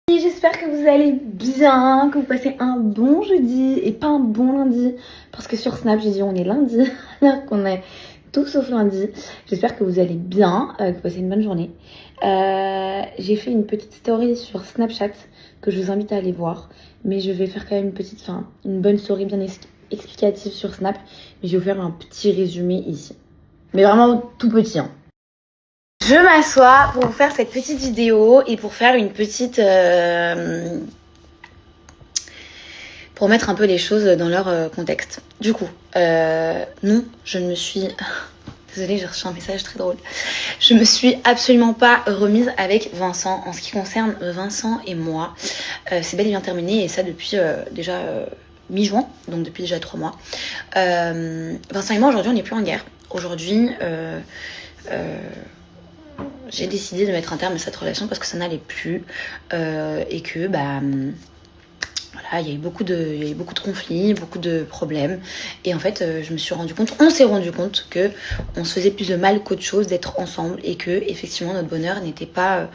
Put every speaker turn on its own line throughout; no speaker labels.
J'espère que vous allez bien, que vous passez un bon jeudi et pas un bon lundi. Parce que sur Snap, j'ai dit on est lundi, alors qu'on est tout sauf lundi. J'espère que vous allez bien, que vous passez une bonne journée. J'ai fait une petite story sur Snapchat que je vous invite à aller voir. Mais je vais faire quand même une bonne story bien explicative sur Snap. Mais je vais vous faire un petit résumé ici. Mais vraiment tout petit, hein. Je m'assois pour vous faire cette petite vidéo et pour faire une petite... pour mettre un peu les choses dans leur contexte. Du coup, non, je ne me suis... Désolée, j'ai reçu un message très drôle. Je me suis absolument pas remise avec Vincent. En ce qui concerne Vincent et moi, c'est bel et bien terminé et ça depuis déjà mi-juin, donc depuis déjà 3 mois. Vincent et moi, aujourd'hui, on n'est plus en guerre. Aujourd'hui... j'ai décidé de mettre un terme à cette relation parce que ça n'allait plus et que voilà, il y a eu beaucoup de conflits, beaucoup de problèmes et en fait on s'est rendu compte que on se faisait plus de mal qu'autre chose d'être ensemble et que effectivement notre bonheur n'était pas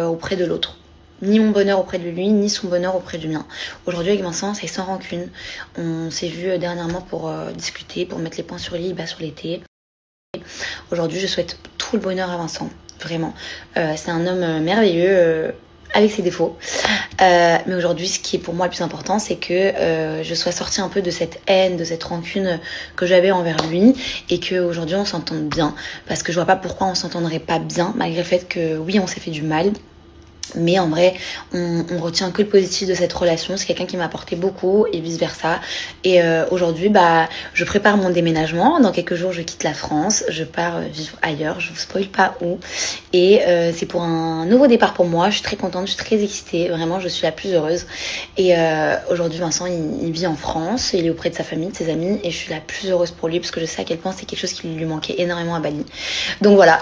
auprès de l'autre. Ni mon bonheur auprès de lui, ni son bonheur auprès du mien. Aujourd'hui avec Vincent, c'est sans rancune. On s'est vu dernièrement pour discuter, pour mettre les points sur les i sur l'été. Aujourd'hui, je souhaite tout le bonheur à Vincent, vraiment. C'est un homme merveilleux, avec ses défauts. Mais aujourd'hui, ce qui est pour moi le plus important, c'est que je sois sortie un peu de cette haine, de cette rancune que j'avais envers lui, et qu'aujourd'hui, on s'entende bien. Parce que je vois pas pourquoi on s'entendrait pas bien, malgré le fait que oui, on s'est fait du mal. Mais en vrai, on retient que le positif de cette relation. C'est quelqu'un qui m'a apporté beaucoup et vice versa. Et aujourd'hui, je prépare mon déménagement. Dans quelques jours, je quitte la France. Je pars vivre ailleurs. Je vous spoil pas où. Et c'est pour un nouveau départ pour moi. Je suis très contente, je suis très excitée. Vraiment, je suis la plus heureuse. Et aujourd'hui, Vincent, il vit en France. Il est auprès de sa famille, de ses amis. Et je suis la plus heureuse pour lui parce que je sais à quel point c'est quelque chose qui lui manquait énormément à Bali. Donc voilà.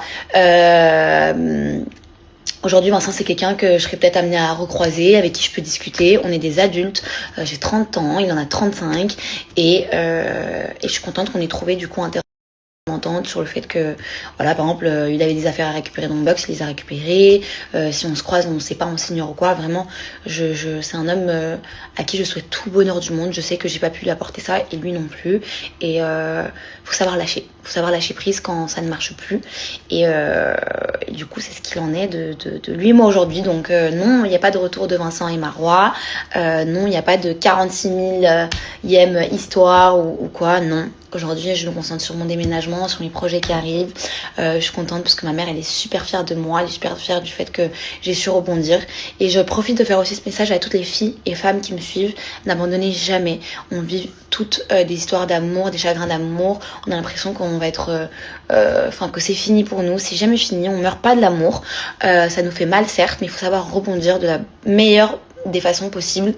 Aujourd'hui, Vincent, c'est quelqu'un que je serais peut-être amenée à recroiser, avec qui je peux discuter. On est des adultes. J'ai 30 ans, il en a 35. Et je suis contente qu'on ait trouvé du coup un terrain d'entente sur le fait que, voilà, par exemple, il avait des affaires à récupérer dans mon box, il les a récupérées. Si on se croise, on ne sait pas, on s'ignore ou quoi. Vraiment, c'est un homme à qui je souhaite tout le bonheur du monde. Je sais que j'ai pas pu lui apporter ça et lui non plus. Et faut savoir lâcher. Faut savoir lâcher prise quand ça ne marche plus. Et du coup, c'est ce qu'il en est de lui et moi aujourd'hui. Donc non, il n'y a pas de retour de Vincent et Marois. Non, il n'y a pas de 46 000e histoire ou quoi. Non. Aujourd'hui, je me concentre sur mon déménagement, sur mes projets qui arrivent. Je suis contente parce que ma mère, elle est super fière de moi. Elle est super fière du fait que j'ai su rebondir. Et je profite de faire aussi ce message à toutes les filles et femmes qui me suivent. N'abandonnez jamais. On vit toutes des histoires d'amour, des chagrins d'amour. On a l'impression qu'on va être... que c'est fini pour nous. C'est jamais fini. On meurt pas de l'amour. Ça nous fait mal, certes, mais il faut savoir rebondir de la meilleure des façons possibles.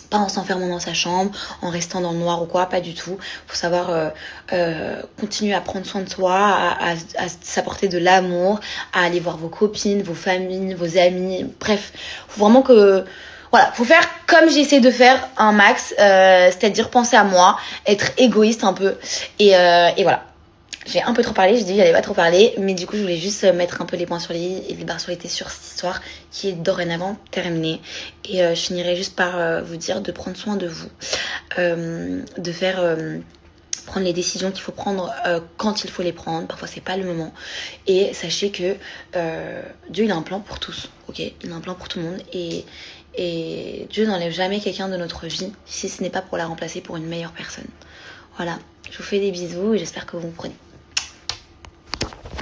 Pas en s'enfermant dans sa chambre, en restant dans le noir ou quoi, pas du tout. Faut savoir continuer à prendre soin de soi, à s'apporter de l'amour, à aller voir vos copines, vos familles, vos amis. Bref, faut vraiment que... Voilà, faut faire comme j'essaie de faire un max, c'est-à-dire penser à moi, être égoïste un peu. Et voilà. J'ai un peu trop parlé, j'ai dit que j'allais pas trop parler, mais du coup je voulais juste mettre un peu les points sur les i et les barres sur les t sur cette histoire qui est dorénavant terminée. Et je finirai juste par vous dire de prendre soin de vous, de faire prendre les décisions qu'il faut prendre quand il faut les prendre. Parfois c'est pas le moment. Et sachez que Dieu il a un plan pour tous, ok? Il a un plan pour tout le monde et Dieu n'enlève jamais quelqu'un de notre vie si ce n'est pas pour la remplacer pour une meilleure personne. Voilà, je vous fais des bisous et j'espère que vous comprenez.